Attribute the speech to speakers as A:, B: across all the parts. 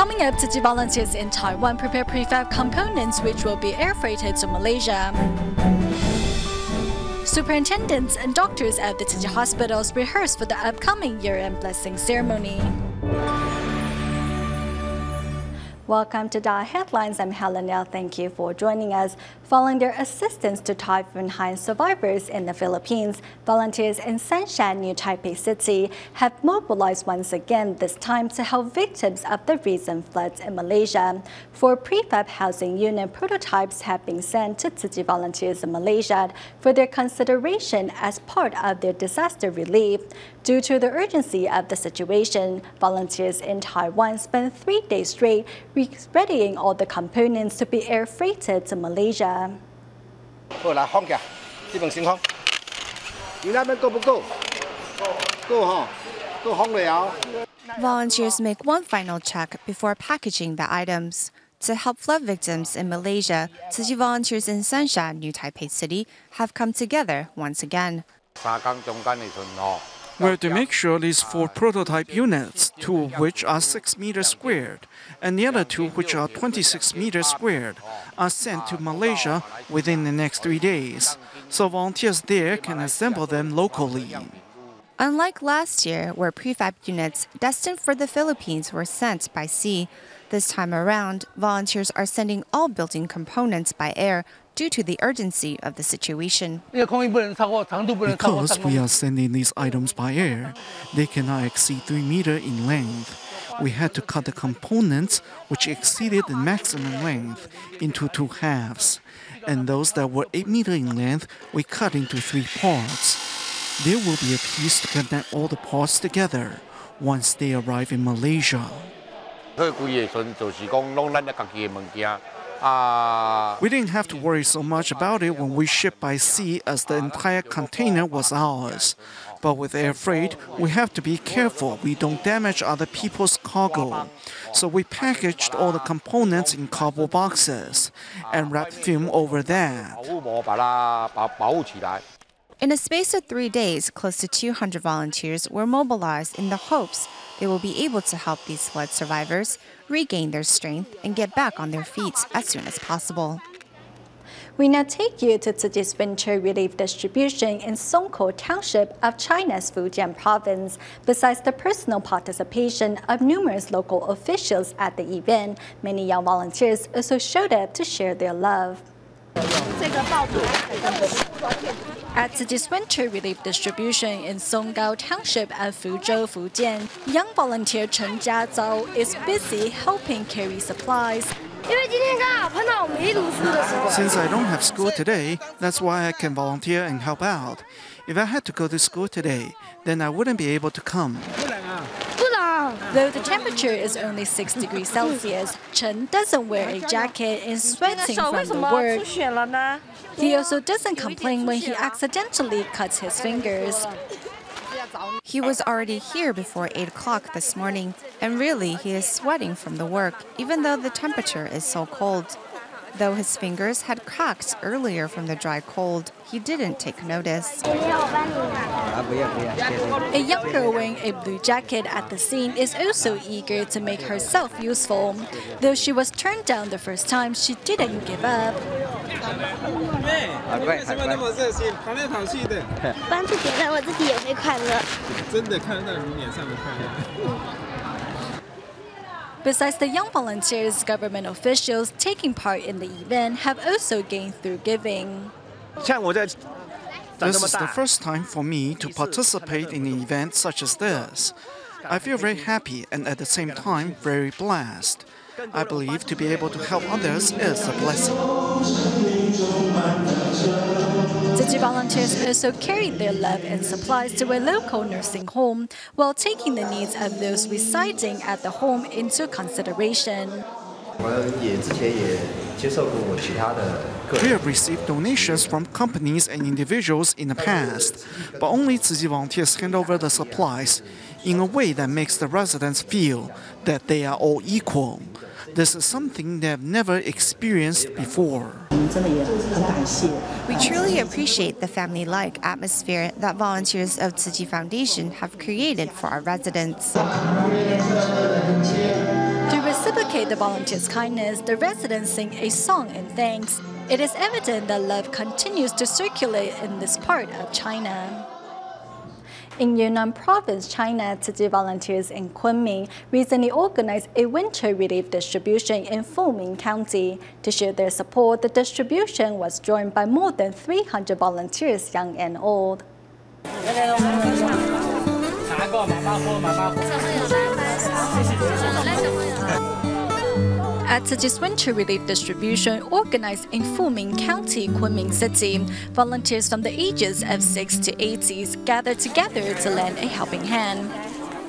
A: Coming up, Tzu Chi volunteers in Taiwan prepare prefab components which will be air freighted to Malaysia. Superintendents and doctors at the Tzu Chi Hospitals rehearse for the upcoming year-end blessing ceremony. Welcome to DaAi Headlines. I'm Helen Liao. Thank you for joining us. Following their assistance to Typhoon Haiyan survivors in the Philippines, volunteers in Sanshan, New Taipei City, have mobilized once again, this time to help victims of the recent floods in Malaysia. 4 prefab housing unit prototypes have been sent to Tzu Chi volunteers in Malaysia for their consideration as part of their disaster relief. Due to the urgency of the situation, volunteers in Taiwan spent 3 days straight readying all the components to be air freighted to Malaysia.
B: 好，来放假，基本情况。你那边够不够？够哈，够放了。
C: Volunteers make one final check before packaging the items. To help flood victims in Malaysia, Tzu Chi volunteers in Sanshan, New Taipei City, have come together once again.
D: We're to make sure these 4 prototype units, 2 of which are 6 meters squared, and the other 2 which are 26 meters squared, are sent to Malaysia within the next 3 days, so volunteers there can assemble them locally.
C: Unlike last year, where prefab units destined for the Philippines were sent by sea, this time around, volunteers are sending all building components by air due to the urgency of the situation.
D: Because we are sending these items by air, they cannot exceed 3 meters in length. We had to cut the components, which exceeded the maximum length, into 2 halves. And those that were 8 meters in length, we cut into 3 parts. There will be a piece to connect all the parts together once they arrive in Malaysia. We didn't have to worry so much about it when we shipped by sea, as the entire container was ours. But with air freight, we have to be careful we don't damage other people's cargo. So we packaged all the components in cardboard boxes and wrapped film over that.
C: In a space of 3 days, close to 200 volunteers were mobilized in the hopes they will be able to help these flood survivors regain their strength and get back on their feet as soon as possible.
A: We now take you to Tzu Chi's winter relief distribution in Songkou Township of China's Fujian province. Besides the personal participation of numerous local officials at the event, many young volunteers also showed up to share their love. At Tzu Chi's winter relief distribution in Songkou Township of Fuzhou, Fujian, young volunteer Chen Jiazhou is busy helping carry supplies.
D: Since I don't have school today, that's why I can volunteer and help out. If I had to go to school today, then I wouldn't be able to come.
A: Though the temperature is only 6 degrees Celsius, Chen doesn't wear a jacket and is sweating from the work. He also doesn't complain when he accidentally cuts his fingers.
C: He was already here before 8 o'clock this morning, and really he is sweating from the work, even though the temperature is so cold. Though his fingers had cracked earlier from the dry cold, he didn't take notice.
A: A young girl wearing a blue jacket at the scene is also eager to make herself useful. Though she was turned down the first time, she didn't give up. Besides the young volunteers, government officials taking part in the event have also gained through giving.
D: This is the first time for me to participate in an event such as this. I feel very happy and at the same time very blessed. I believe to be able to help others is a blessing.
A: Tzu Chi volunteers also carried their love and supplies to a local nursing home while taking the needs of those residing at the home into consideration.
D: We have received donations from companies and individuals in the past, but only Tzu Chi volunteers hand over the supplies in a way that makes the residents feel that they are all equal. This is something they have never experienced before.
C: We truly appreciate the family-like atmosphere that volunteers of Tzu Chi Foundation have created for our residents.
A: To reciprocate the volunteers' kindness, the residents sing a song in thanks. It is evident that love continues to circulate in this part of China. In Yunnan Province, China, Tzu Chi volunteers in Kunming recently organized a winter relief distribution in Fuming County. To show their support, the distribution was joined by more than 300 volunteers, young and old. At Tzu Chi's winter relief distribution organized in Fuming County, Kunming City, volunteers from the ages of 6 to 80s gathered together to lend a helping hand.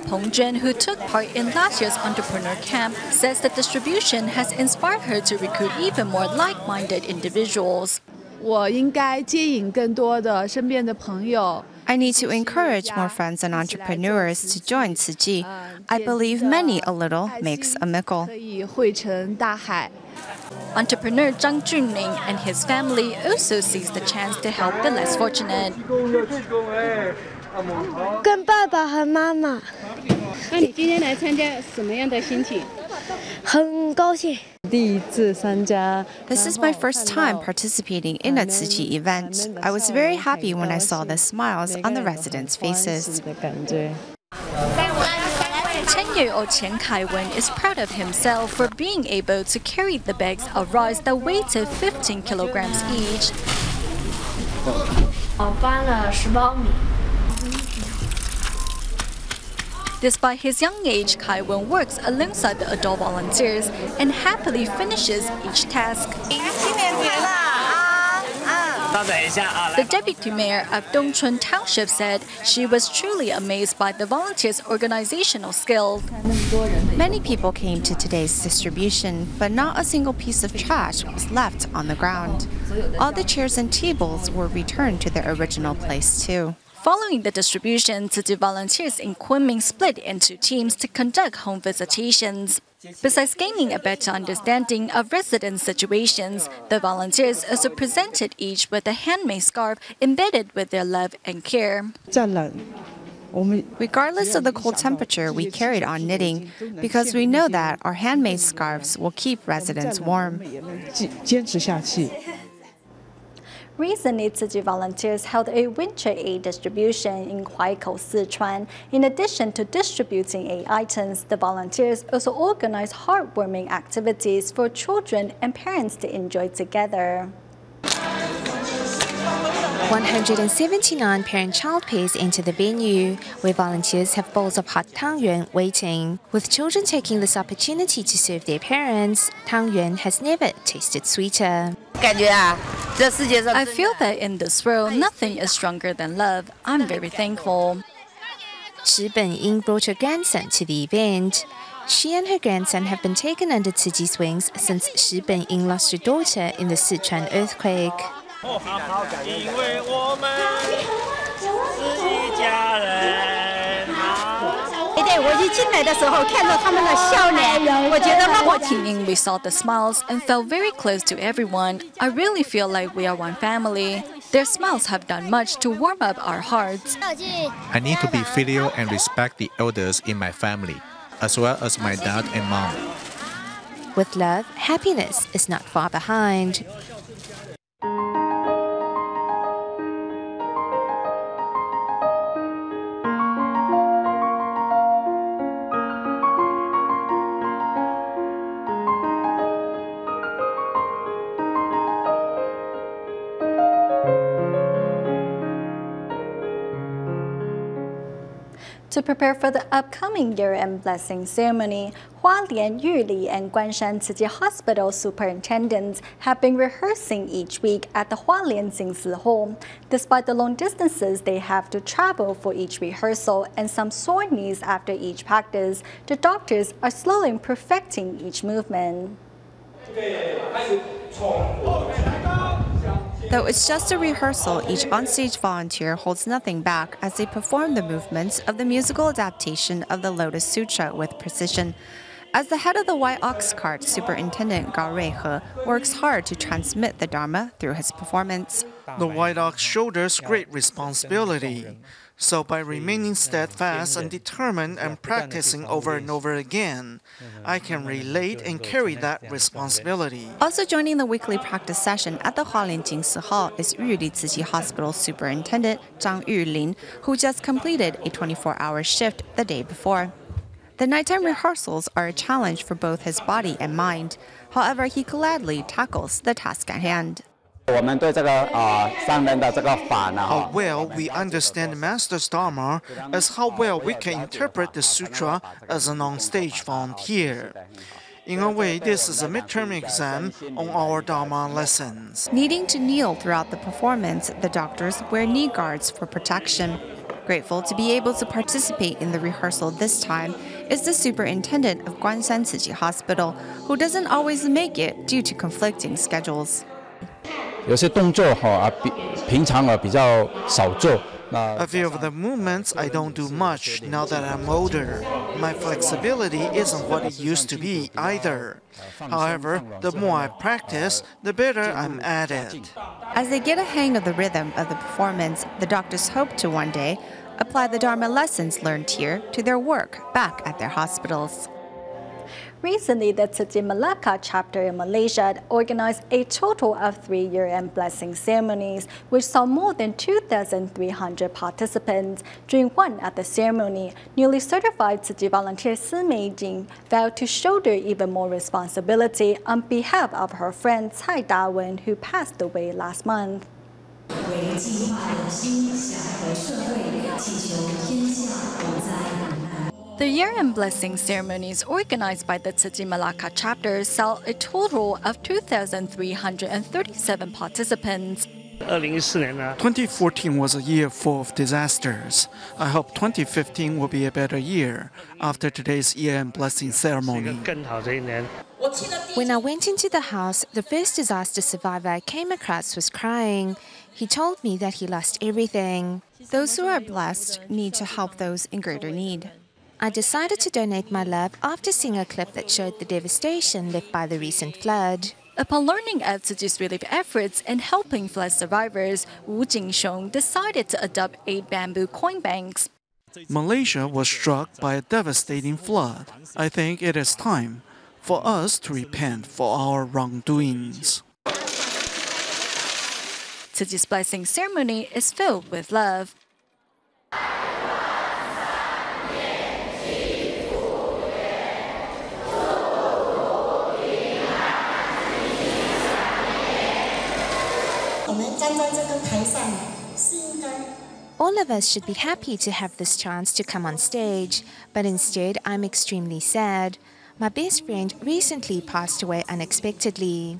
A: Peng Zhen, who took part in last year's entrepreneur camp, says the distribution has inspired her to recruit even more like-minded individuals.
E: 我应该接引更多的身边的朋友。
C: I need to encourage more friends and entrepreneurs to join Tzu Chi. I believe many a little makes a mickle.
E: 可以汇成大海。
A: Entrepreneur Zhang Junling and his family also seized the chance to help the less fortunate.
F: 跟爸爸和妈妈。
G: 那你今天来参加什么样的心情？
F: 很高兴。
C: This is my first time participating in a Tzu Chi event. I was very happy when I saw the smiles on the residents' faces.
A: 10-year-old Qian Kaiwen is proud of himself for being able to carry the bags of rice that weighted 15 kilograms each.
F: 我搬了10包米。
A: Despite his young age, Kaiwen works alongside the adult volunteers and happily finishes each task. The deputy mayor of Dongchun Township said she was truly amazed by the volunteers' organizational skill.
C: Many people came to today's distribution, but not a single piece of trash was left on the ground. All the chairs and tables were returned to their original place too.
A: Following the distribution, Tzu Chi volunteers in Kunming split into teams to conduct home visitations. Besides gaining a better understanding of resident situations, the volunteers also presented each with a handmade scarf embedded with their love and care.
C: Regardless of the cold temperature, we carried on knitting because we know that our handmade scarves will keep residents warm.
A: Recently, Tzu Chi volunteers held a winter aid distribution in Huaikou, Sichuan. In addition to distributing aid items, the volunteers also organized heartwarming activities for children and parents to enjoy together.
H: 179 parent-child pairs enter the venue, where volunteers have bowls of hot tangyuan waiting. With children taking this opportunity to serve their parents, tangyuan has never tasted sweeter.
A: I feel that in this world, nothing is stronger than love. I'm very thankful.
H: Shi Benying brought her grandson to the event. She and her grandson have been taken under Tzu Chi's wings since Shi Benying lost her daughter in the Sichuan earthquake.
G: 我一进来的时候看到他们的笑脸，我觉得那
A: Walking in, we saw the smiles and felt very close to everyone. I really feel like we are one family. Their smiles have done much to warm up our hearts.
I: I need to be filial and respect the elders in my family, as well as my dad and mom.
H: With love, happiness is not far behind.
A: To prepare for the upcoming year-end blessing ceremony, Hualien, Yuli, and Guanshan Tzu Chi Hospitals superintendents have been rehearsing each week at the Hualien Jingsi Hall. Despite the long distances they have to travel for each rehearsal and some sore knees after each practice, the doctors are slowly perfecting each movement.
C: Though it's just a rehearsal, each onstage volunteer holds nothing back as they perform the movements of the musical adaptation of the Lotus Sutra with precision. As the head of the White Ox Cart, Superintendent Gao Ruihe works hard to transmit the Dharma through his performance.
D: The White Ox shoulders great responsibility. So by remaining steadfast and determined and practicing over and over again, I can relate and carry that responsibility.
C: Also joining the weekly practice session at the Hualien Jingsi Hall is Yuli Tzu Chi Hospitals Superintendent Zhang Yulin, who just completed a 24-hour shift the day before. The nighttime rehearsals are a challenge for both his body and mind. However, he gladly tackles the task at hand.
D: How well we understand the Master's Dharma as how well we can interpret the sutra as an on-stage volunteer. In a way, this is a midterm exam on our Dharma lessons.
C: Needing to kneel throughout the performance, the doctors wear knee guards for protection. Grateful to be able to participate in the rehearsal this time is the superintendent of Guanshan Tzu Chi Hospital, who doesn't always make it due to conflicting schedules.
D: A few of the movements I don't do much now that I'm older. My flexibility isn't what it used to be either. However, the more I practice, the better I'm at it.
C: As they get a hang of the rhythm of the performance, the doctors hope to one day apply the Dharma lessons learned here to their work back at their hospitals.
A: Recently, the Tzu Chi Malacca chapter in Malaysia organized a total of 3 year-end blessing ceremonies, which saw more than 2,300 participants. During one at the ceremony, newly certified Tzu Chi volunteer Si Meijing vowed to shoulder even more responsibility on behalf of her friend Cai Dawen, who passed away last month. The year-end blessing ceremonies organized by the Tzu Chi Malacca chapter saw a total of 2,337 participants.
D: 2014 was a year full of disasters. I hope 2015 will be a better year after today's year-end blessing ceremony.
H: When I went into the house, the first disaster survivor I came across was crying. He told me that he lost everything.
C: Those who are blessed need to help those in greater need.
H: I decided to donate my love after seeing a clip that showed the devastation left by the recent flood.
A: Upon learning of Tzu Chi's relief efforts and helping flood survivors, Wu Jingsheng decided to adopt 8 bamboo coin banks.
D: Malaysia was struck by a devastating flood. I think it is time for us to repent for our wrongdoings.
A: Tzu Chi's blessing ceremony is filled with love.
H: All of us should be happy to have this chance to come on stage, but instead I'm extremely sad. My best friend recently passed away unexpectedly.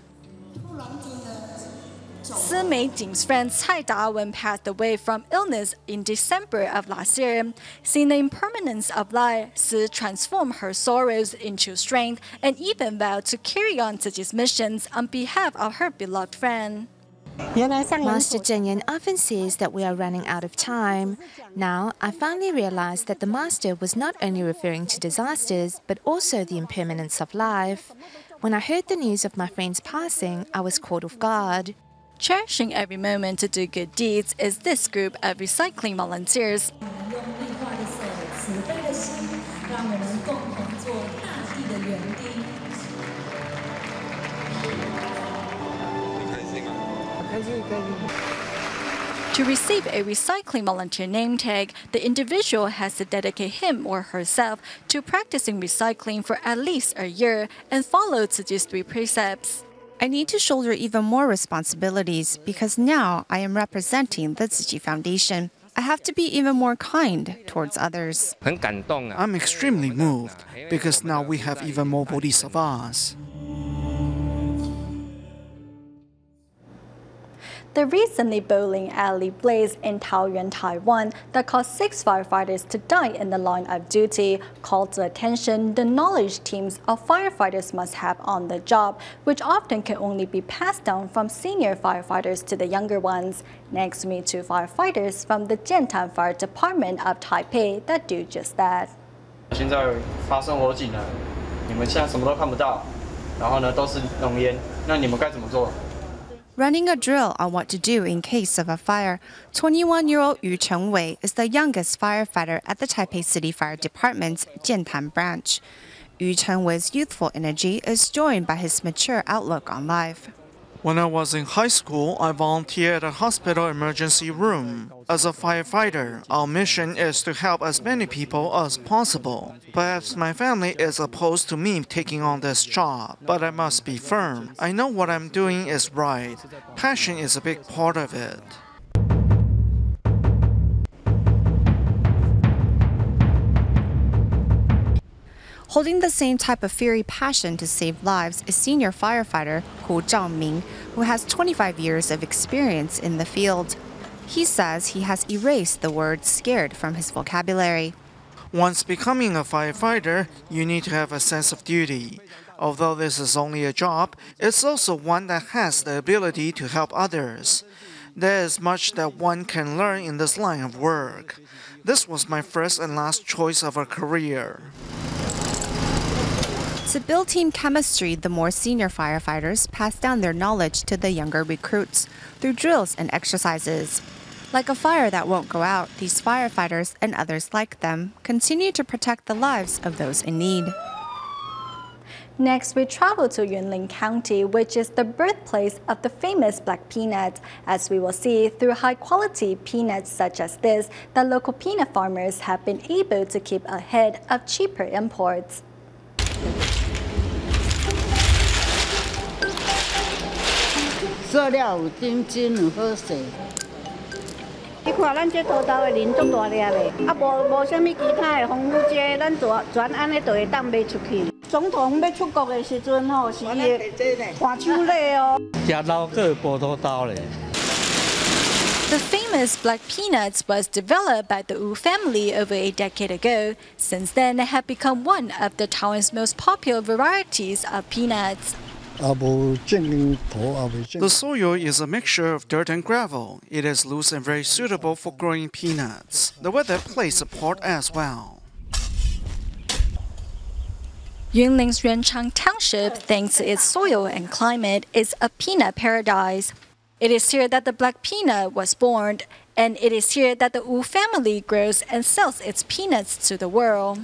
A: Si Meijing's friend Cai Dawen passed away from illness in December of last year. Seeing the impermanence of life, Si transformed her sorrows into strength and even vowed to carry on Tzu Chi's missions on behalf of her beloved friend.
H: Master Zheng Yan often says that we are running out of time. Now, I finally realized that the Master was not only referring to disasters, but also the impermanence of life. When I heard the news of my friend's passing, I was caught off guard.
A: Cherishing every moment to do good deeds is this group of recycling volunteers. To receive a recycling volunteer name tag, the individual has to dedicate him or herself to practicing recycling for at least a year and follow Tzu Chi's 3 precepts.
C: I need to shoulder even more responsibilities because now I am representing the Tzu Chi Foundation. I have to be even more kind towards others.
D: I'm extremely moved because now we have even more bodhisattvas.
A: The recently bowling alley blaze in Taoyuan, Taiwan, that caused 6 firefighters to die in the line of duty, called to attention the knowledge teams of firefighters must have on the job, which often can only be passed down from senior firefighters to the younger ones. Next, we meet 2 firefighters from the Jiantan Fire Department of Taipei that do just that.
J: 现在发生火警了，你们现在什么都看不到，然后呢都是浓烟，那你们该怎么做？
C: Running a drill on what to do in case of a fire, 21-year-old Yu Chengwei is the youngest firefighter at the Taipei City Fire Department's Jiantan branch. Yu Chengwei's youthful energy is joined by his mature outlook on life.
D: When I was in high school, I volunteered at a hospital emergency room. As a firefighter, our mission is to help as many people as possible. Perhaps my family is opposed to me taking on this job, but I must be firm. I know what I'm doing is right. Passion is a big part of it.
C: Holding the same type of fiery passion to save lives is senior firefighter Hu Zhaoming, who has 25 years of experience in the field. He says he has erased the word scared from his vocabulary.
D: Once becoming a firefighter, you need to have a sense of duty. Although this is only a job, it's also one that has the ability to help others. There is much that one can learn in this line of work. This was my first and last choice of a career.
C: To build team chemistry, the more senior firefighters pass down their knowledge to the younger recruits through drills and exercises. Like a fire that won't go out, these firefighters and others like them continue to protect the lives of those in need.
A: Next, we travel to Yunlin County, which is the birthplace of the famous black peanut. As we will see, through high-quality peanuts such as this, the local peanut farmers have been able to keep ahead of cheaper imports.
G: 塑料有丁真有好势。你看咱这土豆的林足大粒的，无啥物其他的丰富剂，咱全安尼就会当卖出去。总统要出国的时阵吼，是换手礼哦。食老个菠土豆咧。
A: The famous black peanuts was developed by the Wu family over a decade ago. Since then, it had become one of the Taiwan's most popular varieties of peanuts.
D: The soil is a mixture of dirt and gravel. It is loose and very suitable for growing peanuts. The weather plays a part as well.
A: Yunlin's Yuanchang Township, thanks to its soil and climate, is a peanut paradise. It is here that the black peanut was born, and it is here that the Wu family grows and sells its peanuts to the world.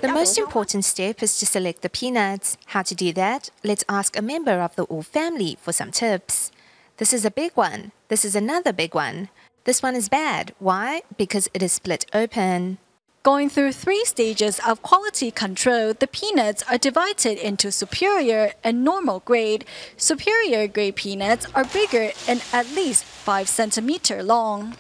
H: The most important step is to select the peanuts. How to do that? Let's ask a member of the Wu family for some tips. This is a big one. This is another big one. This one is bad. Why? Because it is split open.
A: Going through 3 stages of quality control, the peanuts are divided into superior and normal grade. Superior grade peanuts are bigger and at least 5 centimeters long.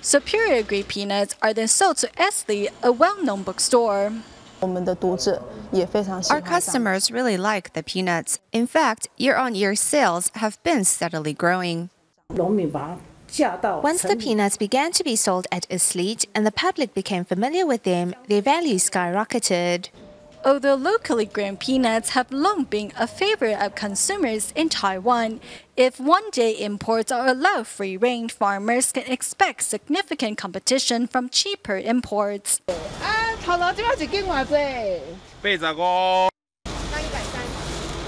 A: Superior grade peanuts are then sold to Esli, a well-known bookstore.
C: Our customers really like the peanuts. In fact, year-on-year sales have been steadily growing.
H: Once the peanuts began to be sold at Esli and the public became familiar with them, their value skyrocketed.
A: Although locally grown peanuts have long been a favorite of consumers in Taiwan, if one-day imports are allowed free rein, farmers can expect significant competition from cheaper imports.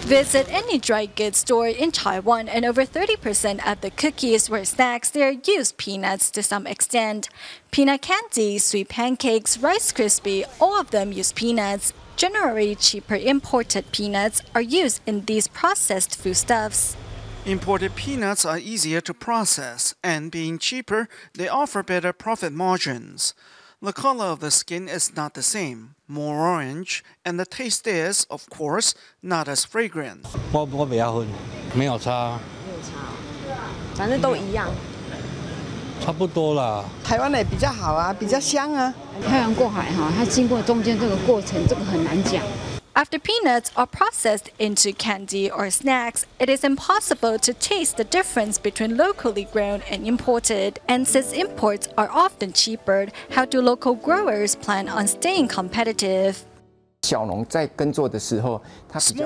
A: Visit any dry goods store in Taiwan and over 30% of the cookies or snacks there use peanuts to some extent. Peanut candy, sweet pancakes, Rice Krispie, all of them use peanuts. Generally, cheaper imported peanuts are used in these processed foodstuffs.
D: Imported peanuts are easier to process, and being cheaper, they offer better profit margins. The color of the skin is not the same, more orange, and the taste is, of course, not as fragrant.
K: 我不要分，没有差，
L: 反正都一样，
K: 差不多啦。
L: 台湾的比较好啊，比较香啊。漂洋过海哈，它经过中间这个过程，这个很难讲。
A: After peanuts are processed into candy or snacks, it is impossible to taste the difference between locally grown and imported. And since imports are often cheaper, how do local growers plan on staying competitive?
D: Small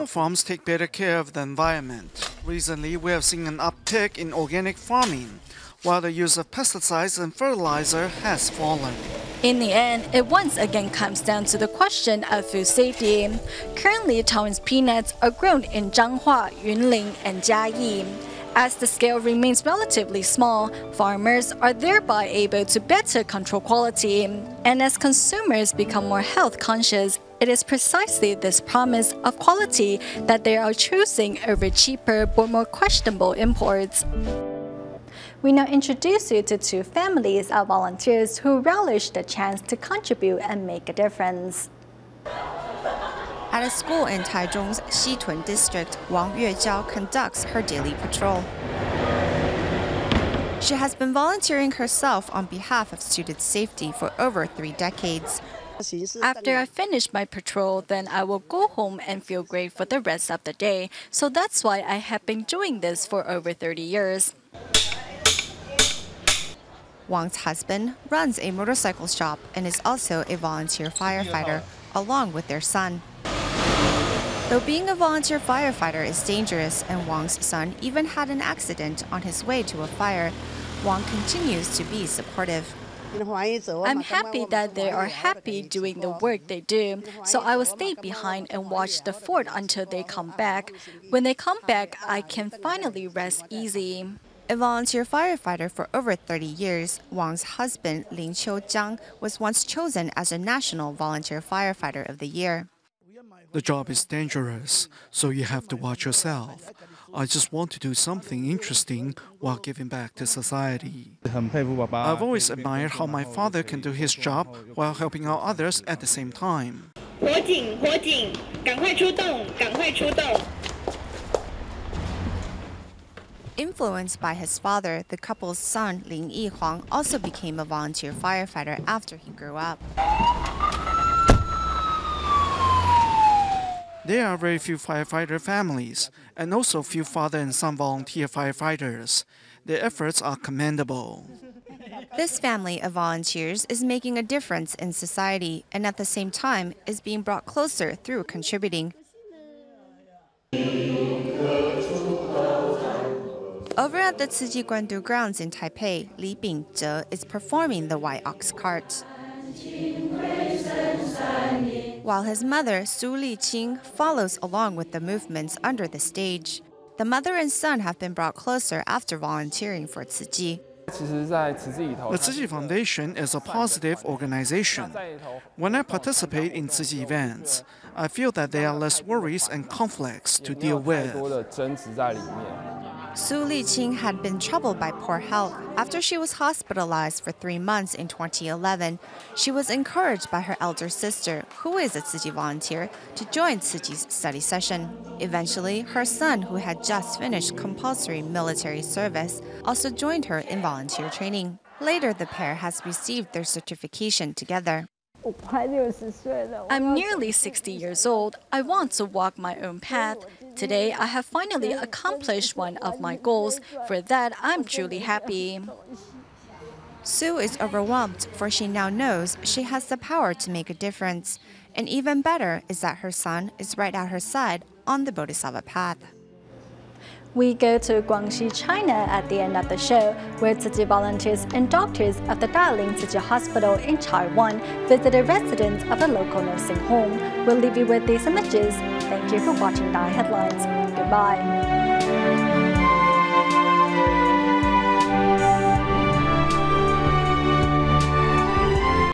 D: farms take better care of the environment. Recently, we have seen an uptick in organic farming, while the use of pesticides and fertilizer has fallen.
A: In the end, it once again comes down to the question of food safety. Currently, Taiwan's peanuts are grown in Zhanghua, Yunlin, and Jiayi. As the scale remains relatively small, farmers are thereby able to better control quality. And as consumers become more health conscious, it is precisely this promise of quality that they are choosing over cheaper but more questionable imports. We now introduce you to two families of volunteers who relish the chance to contribute and make a difference.
C: At a school in Taichung's Xitun district, Wang Yuejiao conducts her daily patrol. She has been volunteering herself on behalf of student safety for over 3 decades.
A: After I finish my patrol, then I will go home and feel great for the rest of the day. So that's why I have been doing this for over 30 years.
C: Wang's husband runs a motorcycle shop and is also a volunteer firefighter, along with their son. Though being a volunteer firefighter is dangerous and Wang's son even had an accident on his way to a fire, Wang continues to be supportive.
A: I'm happy that they are happy doing the work they do, so I will stay behind and watch the fort until they come back. When they come back, I can finally rest easy.
C: A volunteer firefighter for over 30 years, Wang's husband, Lin Qiujiang, was once chosen as a National Volunteer Firefighter of the Year.
D: The job is dangerous, so you have to watch yourself. I just want to do something interesting while giving back to society. I've always admired how my father can do his job while helping out others at the same time.
M: 火警，火警，赶快出动，赶快出动！
C: Influenced by his father, the couple's son, Lin Yihuang, also became a volunteer firefighter after he grew up.
D: There are very few firefighter families, and also few father and son volunteer firefighters. Their efforts are commendable.
C: This family of volunteers is making a difference in society and at the same time is being brought closer through contributing. Over at the Tzu Chi Hospitals grounds in Taipei, Li Bingzhe is performing the white ox cart, while his mother, Su Liqing, follows along with the movements under the stage. The mother and son have been brought closer after volunteering for Tzu Chi.
D: The Tzu Chi Foundation is a positive organization. When I participate in Tzu Chi events, I feel that there are less worries and conflicts to deal with.
C: Su Liqing had been troubled by poor health. After she was hospitalized for 3 months in 2011, she was encouraged by her elder sister, who is a Tzu Chi volunteer, to join Tzu Chi's study session. Eventually, her son, who had just finished compulsory military service, also joined her in volunteer training. Later, the pair has received their certification together.
A: I'm nearly 60 years old. I want to walk my own path. Today, I have finally accomplished one of my goals. For that, I'm truly happy.
C: Sue is overwhelmed, for she now knows she has the power to make a difference. And even better is that her son is right at her side on the Bodhisattva path.
A: We go to Guangxi, China at the end of the show, where Tzu Chi volunteers and doctors of the Da'ai Tzu Chi Hospital in Taiwan visited residents of a local nursing home. We'll leave you with these images. Thank you for watching DaAi Headlines. Goodbye.